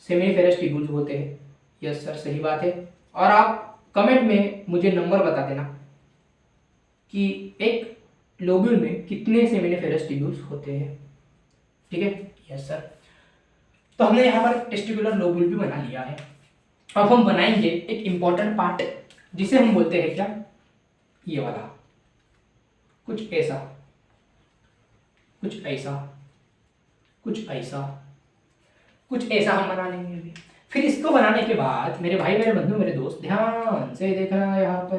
[SPEAKER 1] सेमिनिफेरस ट्यूब्यूल्स बोलते हैं। यस सर, सही बात है। और आप कमेंट में मुझे नंबर बता देना कि एक लोब्यूल में कितने सेमिनिफेरस ट्यूब्यूल्स होते हैं। ठीक है, यस सर। तो हमने यहाँ पर टेस्टिकुलर लोब्यूल भी बना लिया है। अब हम बनाएंगे एक इंपॉर्टेंट पार्ट, जिसे हम बोलते हैं क्या, ये वाला, कुछ ऐसा। कुछ ऐसा, कुछ ऐसा, कुछ ऐसा हम बना लेंगे अभी। फिर इसको बनाने के बाद मेरे भाई, मेरे बंधु, मेरे दोस्त, ध्यान से देखना, यहाँ पर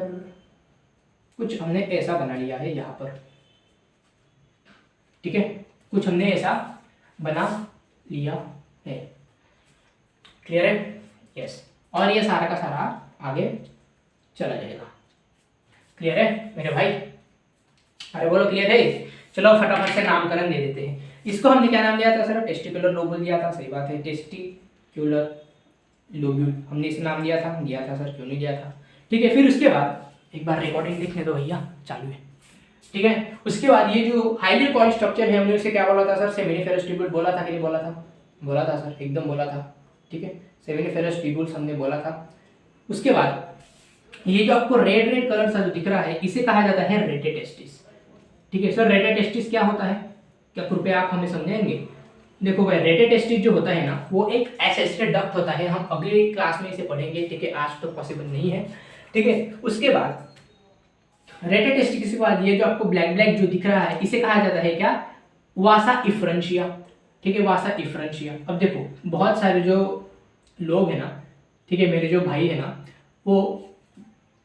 [SPEAKER 1] कुछ हमने ऐसा बना लिया है यहाँ पर, ठीक है, कुछ हमने ऐसा बना लिया है। क्लियर है? यस। और ये सारा का सारा आगे चला जाएगा। क्लियर है मेरे भाई? अरे बोलो क्लियर है? चलो फटाफट से नामकरण दे देते हैं। इसको हमने क्या नाम दिया था सर? टेस्टिकुलर लोब्यूल दिया था, सही बात है, टेस्टिकुलर लोब्यूल हमने इसे नाम दिया था सर, क्यों नहीं दिया था? ठीक है, फिर उसके बाद एक बार रिकॉर्डिंग देखने दो भैया, चालू है, ठीक है। उसके बाद ये जो हाईली कॉइल्ड स्ट्रक्चर है, हमने उसे क्या बोला था सर? सेमिनिफेरस ट्यूब्यूल बोला था कि नहीं बोला था? बोला था सर, एकदम बोला था, ठीक है, सेमिनिफेरस ट्यूब्यूल्स हमने बोला था। उसके बाद ये जो आपको रेड रेड कलर सा जो दिख रहा है, इसे कहा जाता है रेटेटेस्टिस, ठीक है सर। रेटेटेस्टिस क्या होता है, क्या कृपया आप हमें समझाएंगे? देखो भाई, रेटेटेस्टिस जो होता है ना, वो एक एसेस्टेड डक्ट होता है, हम अगली क्लास में इसे पढ़ेंगे, ठीक है, आज तो पॉसिबल नहीं है, ठीक है। उसके बाद रेटेटेस्टिस के बाद ये जो आपको ब्लैक ब्लैक जो दिख रहा है, इसे कहा जाता है क्या? वासा इफ्रंशिया, ठीक है, वासा इफ्रंशिया। अब देखो, बहुत सारे जो लोग हैं ना, ठीक है, मेरे जो भाई है ना, वो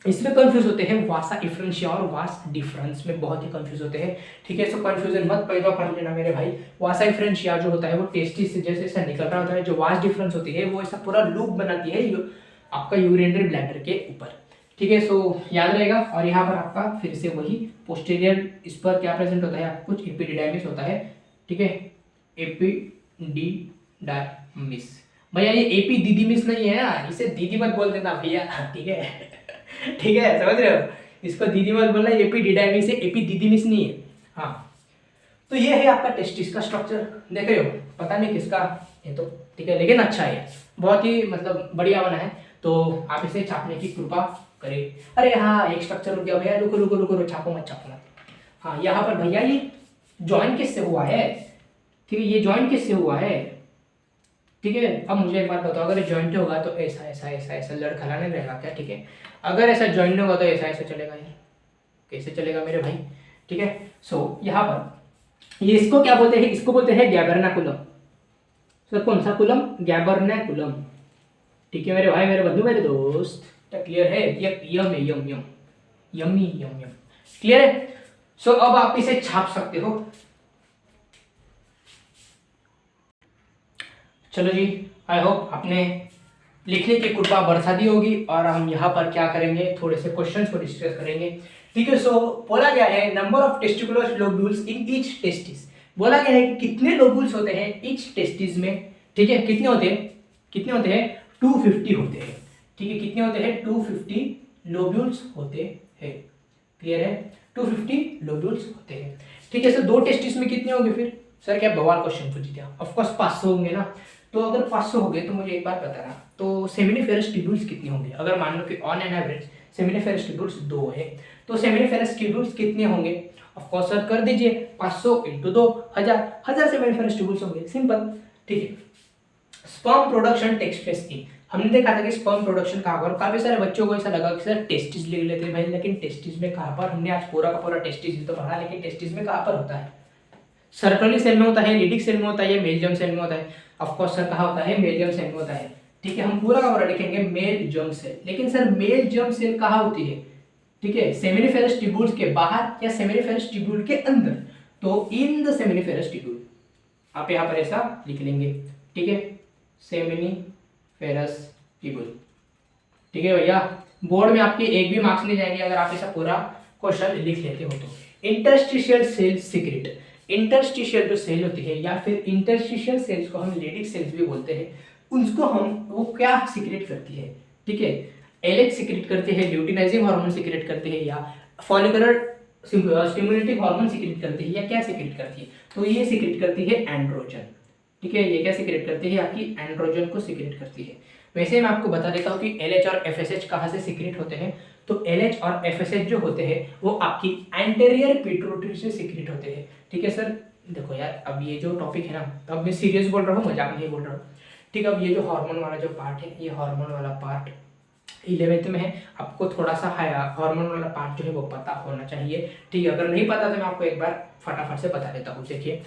[SPEAKER 1] इसमें कंफ्यूज होते हैं, वासा इफ्रंशिया और वास डिफरेंस में बहुत ही कंफ्यूज होते हैं, ठीक है। सो कंफ्यूजन मत पैदा कर लेना मेरे भाई। वासा इफ्रंशिया जो होता है वो टेस्टिस से जैसे ऐसा निकल रहा होता है, जो वास डिफरेंस होती है वो ऐसा पूरा लूप बनाती है आपका यूरिनरी ब्लैडर के ऊपर, ठीक है। सो याद रहेगा। और यहाँ पर आपका फिर से वही पोस्टीरियर, इस पर क्या प्रेजेंट होता है? आपको कुछ एपिडिडाइमिस होता है, ठीक है, एपिडिडाइमिस। भैया ये एपिडिडिमिस नहीं है ना, इसे दीदी मत बोल देना भैया, ठीक है, ठीक है, समझ रहे हो? इसको दीदी मत बोलना, एपिडिडाइमिस है, एपिडिडिमिस नहीं है। हाँ, तो ये है आपका टेस्टिस का स्ट्रक्चर, देख रहे हो? पता नहीं किसका है तो, ठीक है, लेकिन अच्छा है, बहुत ही मतलब बढ़िया बना है, तो आप इसे छापने की कृपा करें। अरे हाँ, एक स्ट्रक्चर रुक गया भैया, रुको रुको रुको रुको, छापो मत, छापो मत। हाँ, यहाँ पर भैया ये ज्वाइन किससे हुआ है? ठीक है, ये ज्वाइन किससे हुआ है? ठीक है, अब मुझे एक बात बताओ, अगर जॉइंट होगा तो ऐसा ऐसा ऐसा ऐसा लड़खड़ाने रहेगा क्या? ठीक है, अगर ऐसा जॉइंट होगा तो ऐसा ऐसा चलेगा, ये कैसे चलेगा मेरे भाई? ठीक है, सो यहाँ पर ये इसको क्या बोलते हैं? इसको बोलते हैं गैबरनाकुलम। सर कौन सा कुलम? गैबरनाकुलम, ठीक है मेरे भाई, मेरे बंधु, मेरे दोस्त, क्लियर है? यम है, यम यम, यमी यम यम, क्लियर है? सो अब आप इसे छाप सकते हो। चलो जी, आई होप आपने लिखने की कृपा बरसा दी होगी, और हम यहाँ पर क्या करेंगे, थोड़े से क्वेश्चंस को डिस्कस करेंगे, ठीक है। सो बोला गया है number of testicular lobules in each testis, बोला गया है कि कितने लोब्यूल्स होते हैं ईच टेस्टिस में, ठीक है, कितने होते हैं? कितने होते हैं? 250 होते हैं, ठीक है, कितने होते हैं? 250 लोब्यूल्स होते हैं, क्लियर है? 250 लोब्यूल्स होते हैं, ठीक है। सर दो टेस्टिस में कितने होंगे फिर? सर क्या बवाल क्वेश्चन पूछ दिया, ऑफ कोर्स 500 होंगे ना। तो अगर 500 हो गए तो मुझे एक बात बताना, तो सेमिनिफेरस ट्यूब्यूल्स कितने होंगे? अगर मान लो कि on an average seminiferous tubules 2 है, तो सेमिनिफेरस ट्यूब्यूल्स कितने होंगे? ऑफ कोर्स सर कर दीजिए, 500 × 2 1000 सेमिनिफेरस ट्यूब्यूल्स होंगे, सिंपल, ठीक है। Sperm production takes place in, हमने देखा था कि स्पर्म प्रोडक्शन कहाँ पर, काफी सारे बच्चों को ऐसा लगा कि सर टेस्टिस लिख लेते हैं भाई, लेकिन टेस्टिस में कहाँ पर? हमने आज पूरा का पूरा टेस्टिस तो पढ़ा, लेकिन टेस्टिस में कहाँ पर होता है? सर्कुलर सेल में होता है, लिडिक सेल में होता है, या मेल जर्म सेल में होता है? ऑफ कोर्स सर कहाँ होता है? मेल जर्म सेल में होता है, ठीक है। हम पूरा का पूरा लिखेंगे मेल जर्म सेल, लेकिन सर मेल जर्म सेल कहाँ होती है? ठीक है, सेमिनिफेरस ट्यूब्यूल्स के बाहर या सेमिनिफेरस ट्यूब्यूल के अंदर? तो इन द सेमिनिफेरस ट्यूब्यूल, आप यहाँ पर ऐसा लिख लेंगे, ठीक है, सेमिनिफेरस ट्यूब्यूल, ठीक है भैया। बोर्ड में आपके एक भी मार्क्स नहीं जाएंगे अगर आप ऐसा पूरा क्वेश्चन लिख लेते हो तो। इंटरस्टिशियल सेल सीक्रेट, इंटरस्टिशियल जो सेल होती है, या फिर इंटरस्टिशियल सेल्स को हम लेडिक सेल्स भी बोलते हैं, उनको हम, वो क्या सीक्रेट करती है? ठीक है, एलएच सीक्रेट करते हैं, ल्यूटिनाइजिंग हार्मोन सीक्रेट करते हैं, या फॉलिकुलर स्टिमुलेटिंग हार्मोन सीक्रेट करती है, या क्या सीक्रेट करती है? तो ये सीक्रेट करती है एंड्रोजन, ठीक है। ये क्या सीक्रेट करती है? आपकी एंड्रोजन को सीक्रेट करती है। वैसे मैं आपको बता देता हूँ कि एलएच और एफएसएच कहाँ से सीक्रेट होते हैं। तो एलएच और एफएसएच जो होते हैं वो आपकी एंटेरियर पिट्यूटरी से सीक्रेट होते हैं, ठीक है सर। देखो यार, अब ये जो टॉपिक है ना, अब मैं सीरियस बोल रहा हूँ, मजाक नहीं बोल रहा हूँ, ठीक है। अब ये जो हार्मोन वाला जो पार्ट है, ये हार्मोन वाला पार्ट 11th में है, आपको थोड़ा सा हार्मोन वाला पार्ट जो है वो पता होना चाहिए, ठीक है। अगर नहीं पता तो मैं आपको एक बार फटाफट से बता देता हूँ। देखिए,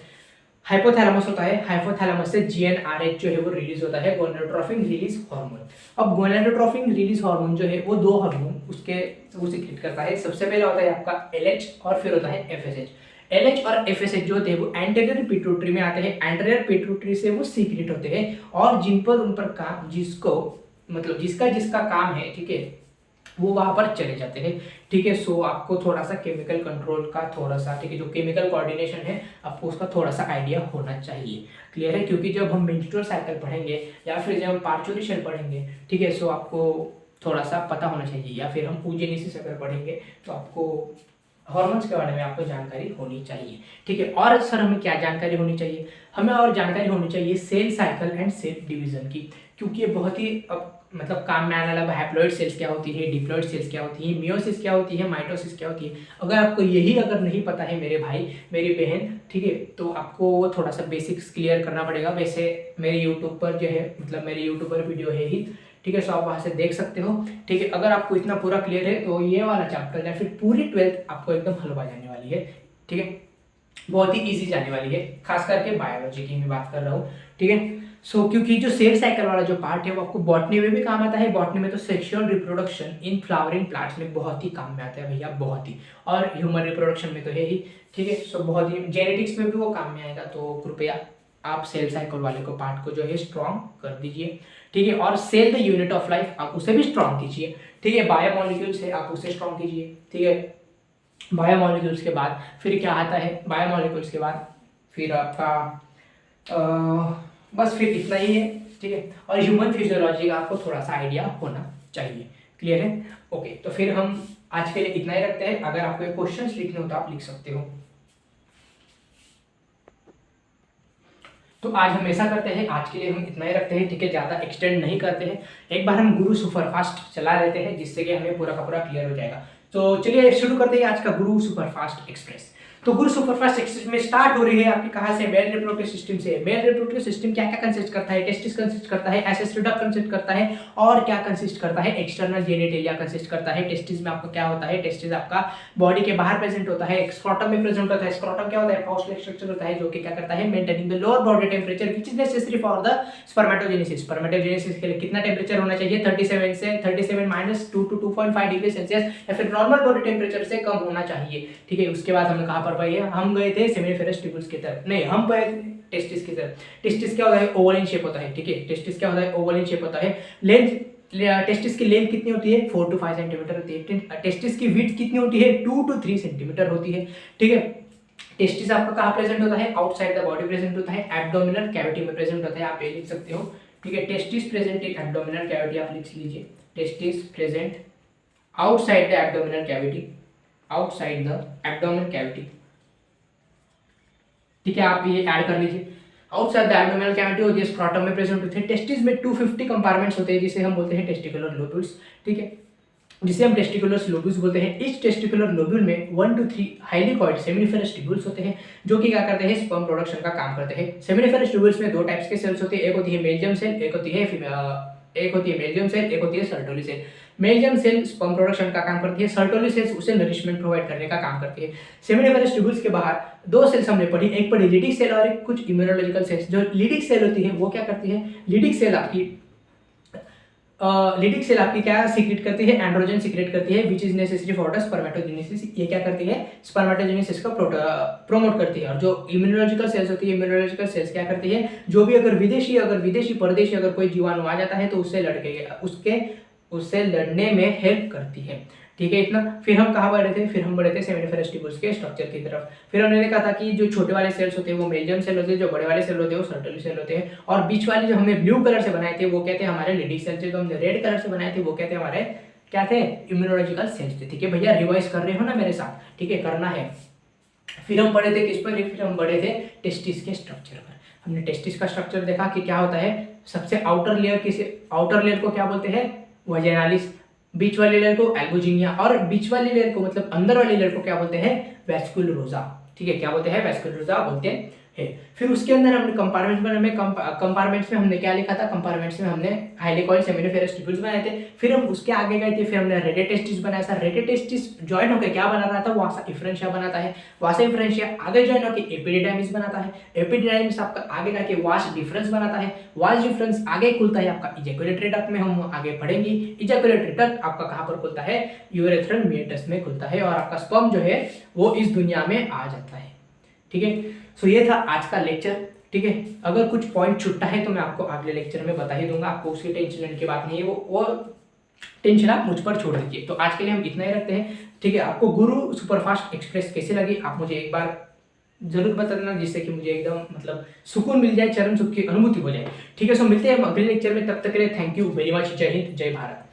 [SPEAKER 1] हाइपोथैलेमस होता है, हाइपोथैलेमस से GnRH जो है वो रिलीज होता है, गोनाडोट्रोपिन रिलीज हार्मोन। अब गोनाडोट्रोपिन रिलीज हार्मोन जो है वो दो हार्मोन वो सिक्रेट करता है। सबसे पहले होता है आपका LH और फिर होता है FSH। LH और FSH जो होते हैं वो एंटेरियर पिट्यूटरी में आते हैं, एंटेरियर पिट्यूटरी से वो सीक्रेट होते हैं, और जिन पर उन पर काम जिसका जिसका काम है, ठीक है, वो वहां पर चले जाते हैं, ठीक है। सो आपको थोड़ा सा केमिकल कंट्रोल का थोड़ा सा, ठीक है, जो केमिकल कोऑर्डिनेशन है आपको उसका थोड़ा सा आइडिया होना चाहिए, क्लियर है। क्योंकि जब हम मेंस्ट्रुअल साइकिल पढ़ेंगे या फिर जब हम पार्चुरेशन पढ़ेंगे, ठीक है, सो आपको थोड़ा सा पता होना चाहिए, या फिर हम oogenesis अगर पढ़ेंगे तो आपको हॉर्मोन्स के बारे में आपको जानकारी होनी चाहिए, ठीक है। और सर हमें क्या जानकारी होनी चाहिए? हमें और जानकारी होनी चाहिए cell cycle and cell division की, क्योंकि ये बहुत ही मतलब काम में आने वाला। हैप्लॉइड सेल्स क्या होती है, डिप्लॉइड सेल्स क्या होती है, मियोसिस क्या होती है, माइटोसिस क्या होती है। अगर आपको यही अगर नहीं पता है मेरे भाई मेरी बहन, ठीक है, तो आपको थोड़ा सा बेसिक्स क्लियर करना पड़ेगा। वैसे मेरे यूट्यूब पर जो है, मतलब मेरे यूट्यूब पर वीडियो है ही, ठीक है, सो आप वहाँ से देख सकते हो, ठीक है। अगर आपको इतना पूरा क्लियर है तो ये वाला चैप्टर या फिर पूरी 12th आपको एकदम हलवा जाने वाली है, ठीक है, बहुत ही इजी जाने वाली है। खास करके बायोलॉजी की मैं बात कर रहा हूँ, ठीक है। सो क्योंकि जो सेल साइकिल वाला जो पार्ट है वो आपको बॉटनी में भी काम आता है। बॉटनी में तो sexual reproduction in flowering plants में बहुत ही काम में आता है भैया, बहुत ही, और ह्यूमन रिप्रोडक्शन में तो है ही, ठीक है। सो बहुत ही जेनेटिक्स में भी वो काम में आएगा, तो कृपया आप सेल साइकिल वाले को पार्ट को जो है स्ट्रॉन्ग कर दीजिए, ठीक है। और cell the unit of life आप उसे भी स्ट्रॉन्ग कीजिए, ठीक है। बायोमॉलिक्यूल्स है आप उसे स्ट्रॉन्ग कीजिए, ठीक है। बायोमॉलिक्यूल्स के बाद फिर क्या आता है? बायोमॉलिक्यूल्स के बाद फिर आपका बस फिर इतना ही है, ठीक है। और ह्यूमन फिजियोलॉजी का आपको थोड़ा सा आइडिया होना चाहिए, क्लियर है? ओके, तो फिर हम आज के लिए इतना ही रखते हैं। अगर आपको क्वेश्चंस लिखने हो तो आप लिख सकते हो। तो आज हम ऐसा करते हैं, आज के लिए हम इतना ही रखते हैं, ठीक है, ज़्यादा एक्सटेंड नहीं करते हैं। एक बार हम गुरु सुपरफास्ट चला लेते हैं, जिससे कि हमें पूरा का पूरा क्लियर हो जाएगा। तो चलिए शुरू करते हैं आज का गुरु सुपरफास्ट एक्सप्रेस। तो गुरु सुपरफास्ट एक्सप्रेस में स्टार्ट हो रही है आपकी कहाँ से? मेल रिप्रोडक्टिव सिस्टम से। मेल रिप्रोडक्टिव सिस्टम क्या क्या कंसिस्ट करता है? टेस्टिस कंसिस्ट करता है, एसेस रिडक्ट कंसिस्ट करता है, और क्या कंसिस्ट करता है? एक्सटर्नल जेनिटेलिया कंसिस्ट करता है। टेस्टिस में आपका क्या होता है? टेस्टिस आपका बॉडी के बाहर प्रेजेंट होता है, स्क्रोटम में प्रेजेंट होता है। स्क्रोटम क्या होता है? पाउच स्ट्रक्चर होता है, जो कि क्या करता है? Maintaining the lower body temperature which is necessary for the spermatogenesis. Spermatogenesis के लिए कितना टेम्परेचर होना चाहिए? 37 माइनस 2 to 2.5 डिग्री सेल्सियस, या फिर नॉर्मल बॉडी टेम्परेचर से कम होना चाहिए, ठीक है। उसके बाद हमें कहाँ पर पाई है? हम गए थे सेमिनिफेरस ट्यूबुल्स की तरफ, नहीं, हम गए टेस्टिस की तरफ। टेस्टिस क्या होता है? ओवल इन शेप होता है, ठीक है। टेस्टिस क्या होता है? ओवल इन शेप होता है। लेंथ, टेस्टिस की लेंथ कितनी होती है? 4 to 5 सेंटीमीटर होती है। टेस्टिस की विड्थ कितनी होती है? 2 to 3 सेंटीमीटर होती है, ठीक है। टेस्टिस आपका कहाँ प्रेजेंट होता है? आउटसाइड द बॉडी प्रेजेंट होता है, एब्डोमिनल कैविटी में प्रेजेंट होता है, आप ये लिख सकते हो, ठीक है। Testis present in abdominal cavity, आप लिख लीजिए, testis present outside the abdominal cavity, outside the abdominal cavity, ठीक है। आप ये ऐड कर लीजिए। आउटसाइड द एब्डोमिनल कैविटी होती है, स्क्रोटम में प्रेजेंट होते हैं। टेस्टिस में 250 कंपार्टमेंट्स होते हैं, जिसे हम बोलते हैं टेस्टिकुलर लोब्यूल्स, ठीक है, जिसे हम टेस्टिकुलर लोब्यूल्स बोलते हैं। इस टेस्टिकुलर लोब्यूल में 1 to 3 highly coiled seminiferous tubules होते हैं, जो कि क्या करते हैं? स्पर्म प्रोडक्शन का काम करते हैं। सेमिनिफेरस ट्यूबुल्स में दो टाइप्स के सेल्स होते हैं, एक होती है मेल सेल, एक होती है मेल सेल, एक होती है Sertoli cell. Male cell sperm production का काम करती है, सर्टोली सेल्स उसे नरिशमेंट प्रोवाइड करने का काम करती है। सेमिनिफेरस ट्यूबुल्स के बाहर दो सेल्स हमने पढ़ी, एक पढ़ी लिडिक सेल और एक कुछ इम्यूनोलॉजिकल सेल्स। जो लिडिक सेल होती है वो क्या करती है? लिडिक सेल आपकी क्या सीक्रेट करती है? एंड्रोजन सीक्रेट करती है, which is necessary for the spermatogenesis. ये क्या करती है? स्पर्मेटोजेनेसिस को प्रोमोट करती है। और जो इम्यूनोलॉजिकल सेल्स होती है, इम्यूनोलॉजिकल सेल्स क्या करती है? जो भी अगर विदेशी परदेशी अगर कोई जीवाणु आ जाता है तो उससे लड़ने में हेल्प करती है, ठीक है। इतना। फिर हम कहाँ बढ़े थे? फिर हम बढ़े थे सेमिनिफेरस ट्यूबुल्स के स्ट्रक्चर की तरफ। फिर हमने देखा था कि जो छोटे वाले सेल्स होते हैं वो मेलजियम सेल होते हैं, जो बड़े वाले सेल होते हैं वो सर्टोली सेल होते हैं, और बीच वाले जो हमने ब्लू कलर से बनाए थे वो कहते हैं हमारे लिडिक सेल थे, जो हमने रेड कलर से बनाए थे वो कहते हैं हमारे क्या थे? इम्यूनोलॉजिकल सेल्स थे, ठीक है भैया। रिवाइज कर रहे हो ना मेरे साथ? ठीक है, करना है। फिर हम पढ़े थे किस पर? फिर हम बढ़े थे टेस्टिस के स्ट्रक्चर पर। हमने टेस्टिस का स्ट्रक्चर देखा कि क्या होता है। सबसे आउटर लेयर को क्या बोलते हैं? वजाइनालिस। बीच वाली लेयर को एल्बुजिनिया, और बीच वाली लेयर को मतलब अंदर वाली लेयर को क्या बोलते हैं? वैस्कुलरोसा, ठीक है। क्या बोलते हैं? वैस्कुलरोसा बोलते हैं है। फिर उसके अंदर हमने कंपार्टमेंट्स में हमने क्या लिखा था, कंपार्टमेंट्स में हमने हाईली कॉइल्ड सेमिनिफेरस ट्यूब्यूल्स बनाए थे। फिर हम उसके आगे गए थे, फिर हमने रेडियोटेस्टिस बनाया था। रेडियोटेस्टिस ज्वाइन होकर क्या बना रहा था, वासा इफ्रेंशिया बनाता है। वासा इफ्रेंशिया आगे ज्वाइन होकर एपिडिडाइमिस बनाता है। एपिडिडाइमिस आपका आगे जाके वास डिफरेंस बनाता है। वास डिफरेंस आगे खुलता है आपका इजैकुलेटरी डक्ट में, हम आगे पढ़ेंगे। इजैकुलेटरी डक्ट आपका कहाँ पर खुलता है, यूरेथ्रल मेटस में खुलता है, और आपका स्पर्म जो है वो इस दुनिया में आ जाता है। ठीक है, सो ये था आज का लेक्चर। ठीक है, अगर कुछ पॉइंट छूटता है तो मैं आपको अगले लेक्चर में बता ही दूंगा, आपको उसकी टेंशन लेने की बात नहीं है, वो टेंशन आप मुझ पर छोड़ दीजिए। तो आज के लिए हम इतना ही रखते हैं। ठीक है, आपको गुरु सुपरफास्ट एक्सप्रेस कैसे लगी आप मुझे एक बार जरूर बता देना, जिससे कि मुझे एकदम मतलब सुकून मिल जाए, चरम सुख की अनुभूति हो जाए। ठीक है, सो मिलते हैं हम अगले लेक्चर में, तब तक के लिए थैंक यू वेरी मच। जय हिंद, जय भारत।